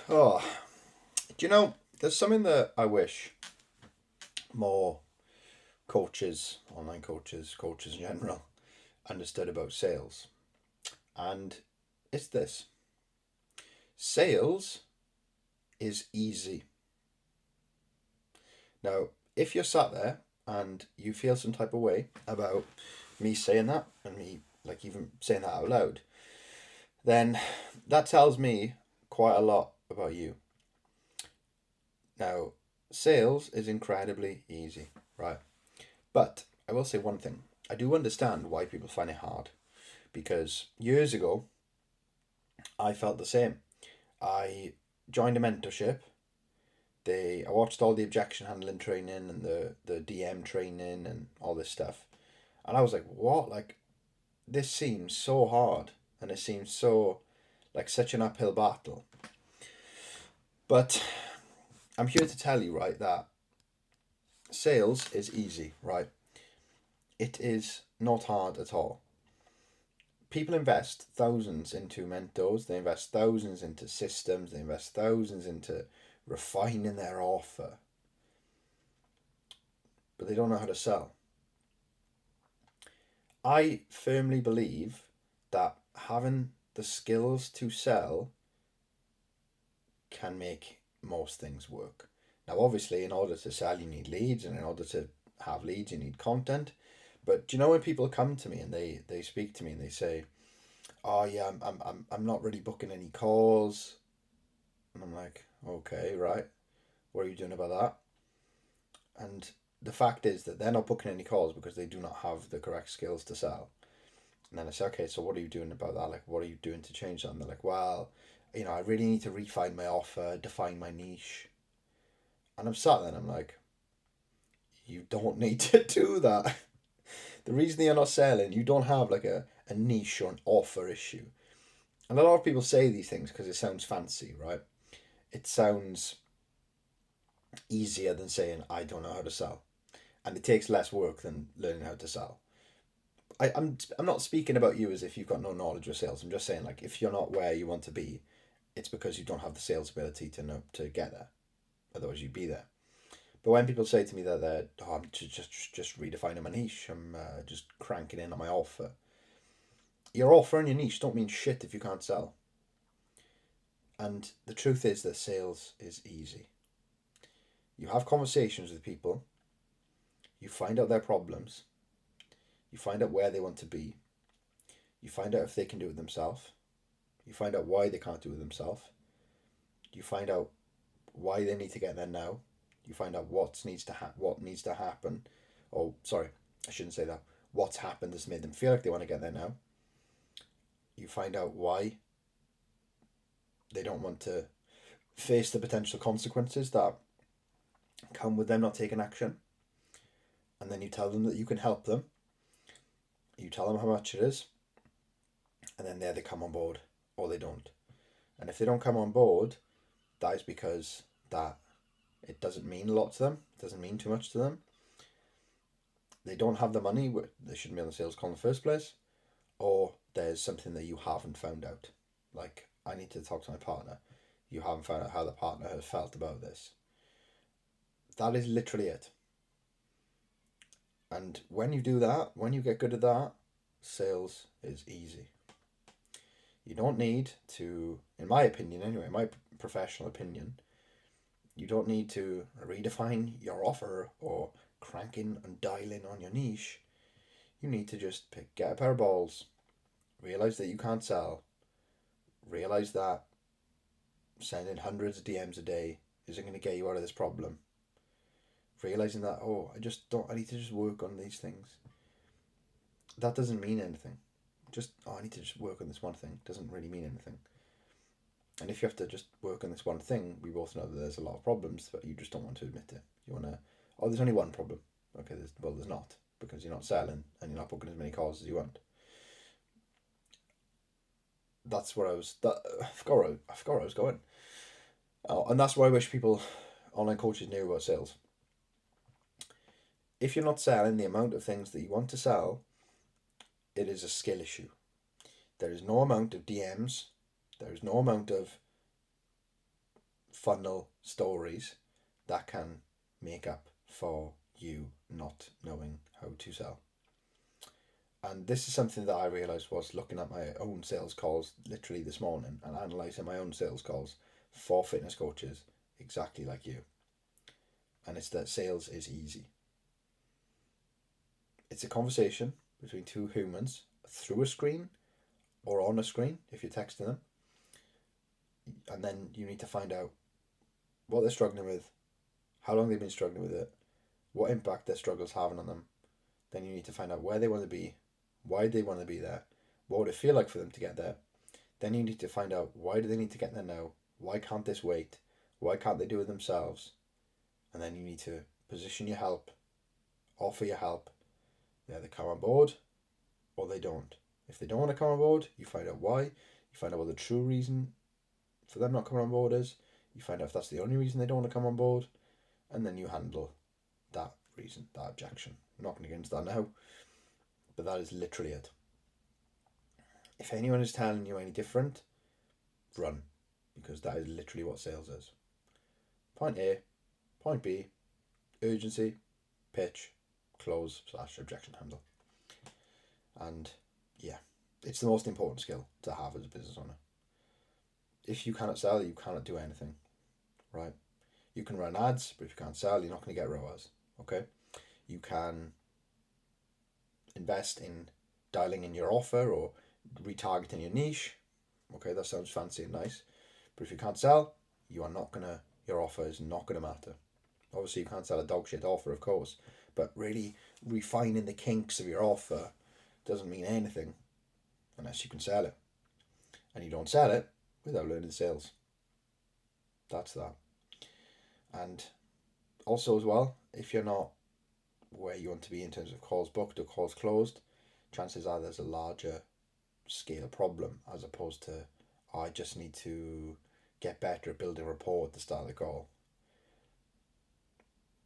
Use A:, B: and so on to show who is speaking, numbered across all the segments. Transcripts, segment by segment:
A: Oh, do you know, there's something that I wish more coaches, online coaches, coaches in general, understood about sales. And it's this: sales is easy. Now, if you're sat there and you feel some type of way about me saying that and me like even saying that out loud, then that tells me quite a lot about you. Now, sales is incredibly easy, right? But I will say one thing. I do understand why people find it hard because years ago I felt the same. I joined a mentorship. I watched all the objection handling training and the DM training and all this stuff. And I was like, what? Like this seems so hard and it seems so like such an uphill battle. But I'm here to tell you, right, that sales is easy, right? It is not hard at all. People invest thousands into mentors, they invest thousands into systems, they invest thousands into refining their offer, but they don't know how to sell. I firmly believe that having the skills to sell can make most things work. Now, obviously, in order to sell, you need leads, and in order to have leads, you need content. But do you know when people come to me and they speak to me and they say, "Oh yeah, I'm not really booking any calls," and I'm like, "Okay, right. What are you doing about that?" And the fact is that they're not booking any calls because they do not have the correct skills to sell. And then I say, okay, so what are you doing about that? Like, what are you doing to change that? And they're like, well, I really need to refine my offer, define my niche. And I'm sat there and I'm like, you don't need to do that. The reason you're not selling, you don't have like a niche or an offer issue. And a lot of people say these things because it sounds fancy, right? It sounds easier than saying, I don't know how to sell. And it takes less work than learning how to sell. I'm not speaking about you as if you've got no knowledge of sales. I'm just saying like if you're not where you want to be, it's because you don't have the sales ability to know to get there. Otherwise, you'd be there. But when people say to me that I'm just redefining my niche, I'm just cranking in on my offer. Your offer and your niche don't mean shit if you can't sell. And the truth is that sales is easy. You have conversations with people. You find out their problems. You find out where they want to be. You find out if they can do it themselves. You find out why they can't do it themselves. You find out why they need to get there now. You find out what needs to happen. Oh, sorry, I shouldn't say that. What's happened that's made them feel like they want to get there now. You find out why they don't want to face the potential consequences that come with them not taking action. And then you tell them that you can help them. You tell them how much it is. And then there they come on board or they don't. And if they don't come on board, that is because that it doesn't mean a lot to them. It doesn't mean too much to them. They don't have the money. They shouldn't be on the sales call in the first place. Or there's something that you haven't found out. Like, I need to talk to my partner. You haven't found out how the partner has felt about this. That is literally it. And when you do that, when you get good at that, sales is easy. You don't need to, in my opinion anyway, my professional opinion, you don't need to redefine your offer or crank in and dial in on your niche. You need to just get a pair of balls, realize that you can't sell, realize that sending hundreds of DMs a day isn't going to get you out of this problem. Realizing that, oh, I need to just work on these things. That doesn't mean anything. I need to just work on this one thing doesn't really mean anything. And if you have to just work on this one thing, we both know that there's a lot of problems, but you just don't want to admit it. You want to, oh, there's only one problem. Okay, there's not, because you're not selling and you're not booking as many calls as you want. That's where I was. I forgot where I was going. Oh, and that's why I wish people, online coaches, knew about sales. If you're not selling the amount of things that you want to sell, it is a skill issue. There is no amount of DMs. There is no amount of funnel stories that can make up for you not knowing how to sell. And this is something that I realised was looking at my own sales calls literally this morning and analysing my own sales calls for fitness coaches exactly like you. And it's that sales is easy. It's a conversation between two humans through a screen or on a screen if you're texting them. And then you need to find out what they're struggling with, how long they've been struggling with it, what impact their struggles having on them. Then you need to find out where they want to be, why they want to be there, what would it feel like for them to get there. Then you need to find out why do they need to get there now, why can't this wait, why can't they do it themselves. And then you need to position your help, offer your help. They either come on board or they don't. If they don't want to come on board, you find out why, you find out what the true reason for them not coming on board is, you find out if that's the only reason they don't want to come on board, and then you handle that reason, that objection. I'm not going to get into that now, but that is literally it. If anyone is telling you any different, run, because that is literally what sales is. Point A, point B, urgency, pitch, close / objection handle. And yeah, it's the most important skill to have as a business owner. If you cannot sell, you cannot do anything, right? You can run ads, but if you can't sell, you're not going to get ROAS, okay? You can invest in dialing in your offer or retargeting your niche, okay? That sounds fancy and nice, but if you can't sell, your offer is not going to matter. Obviously, you can't sell a dog shit offer, of course, but really refining the kinks of your offer doesn't mean anything unless you can sell it. And you don't sell it without learning sales. That's that. And also as well, if you're not where you want to be in terms of calls booked or calls closed, chances are there's a larger scale problem as opposed to, I just need to get better at building rapport at the start of the call.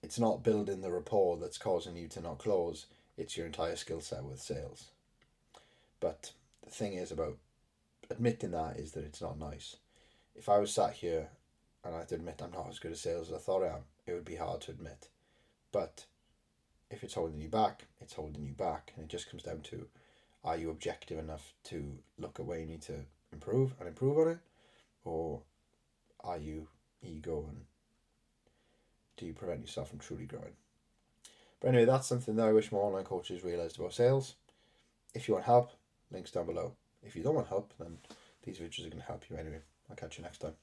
A: It's not building the rapport that's causing you to not close, it's your entire skill set with sales. But the thing is about admitting that is that it's not nice. If I was sat here and I had to admit I'm not as good at sales as I thought I am, it would be hard to admit. But if it's holding you back, it's holding you back. And it just comes down to, are you objective enough to look at where you need to improve on it? Or are you ego and do you prevent yourself from truly growing? But anyway, that's something that I wish more online coaches realised about sales. If you want help, links down below. If you don't want help, then these videos are going to help you anyway. I'll catch you next time.